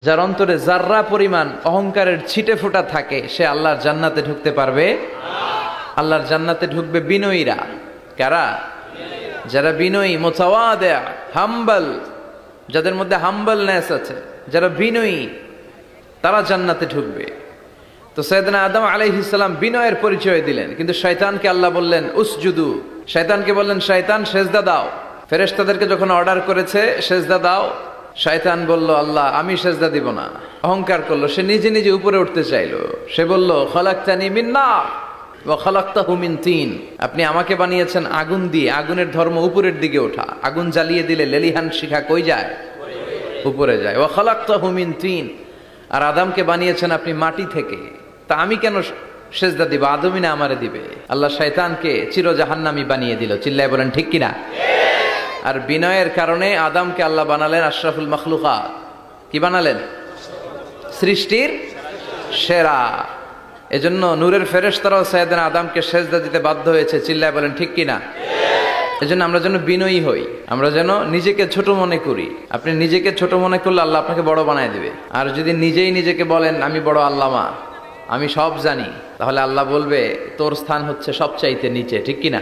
যার অন্তরে জাররা পরিমাণ অহংকারের ছিটে ফোঁটা থাকে সে আল্লাহর জান্নাতে ঢুকতে পারবে। আল্লাহর জান্নাতে ঢুকবে বিনয়ীরা। কারা? যারা বিনয়ী, মুতাওয়াদি, হাম্বল, যাদের মধ্যে হাম্বলনেস আছে, যারা বিনয়ী, তারা জান্নাতে ঢুকবে। তো সাইয়েদনা আদম আলাইহিস সালাম বিনয়ের পরিচয় দিলেন, কিন্তু শয়তানকে আল্লাহ বললেন উসজুদু। শয়তানকে বললেন শয়তান সেজদা দাও। ফেরেশতাদেরকে যখন অর্ডার করেছে সেজদা দাও, শয়তান বলল আল্লাহ আমি সেজদা দিব না। অহংকার করলো, সে নিজে নিজে উপরে উঠতে চাইলো। সে বলল খলাকতানি মিন নার ওয়া খলাকতাহু মিন তিন। আপনি আমাকে বানিয়েছেন আগুন দিয়ে, আগুনের ধর্ম উপরের দিকে ওঠা। আগুন জ্বালিয়ে দিলে লেলিহান শিখা কই যায়? উপরে যায়। ওয়া খলাকতাহু মিন তিন। আর আদমকে বানিয়েছেন আপনি মাটি থেকে, তা আমি কেন সেজদা দিব? আদমই না আমারে দিবে। আল্লাহ শয়তানকে চির জাহান্নামী বানিয়ে দিল। চিল্লায় বলেন ঠিক কিনা? আর বিনয়ের কারণে আদমকে আল্লাহ বানালেন আশরাফুল মাখলুকাত। কি বানালেন? সৃষ্টির সেরা। এজন্য নূরের ফেরেশতারাও সাইয়েদনা আদমকে সেজদা দিতে বাধ্য হয়েছে। চিল্লায় বলেন ঠিক কিনা? এজন্য আমরা যেন বিনয়ী হই, আমরা যেন নিজেকে ছোট মনে করি। আপনি নিজেকে ছোট মনে করলে আল্লাহ আপনাকে বড় বানায় দিবে। আর যদি নিজেই নিজেকে বলেন আমি বড় আল্লামা, আমি সব জানি, তাহলে আল্লাহ বলবে তোর স্থান হচ্ছে সবচাইতে নিচে। ঠিক কিনা?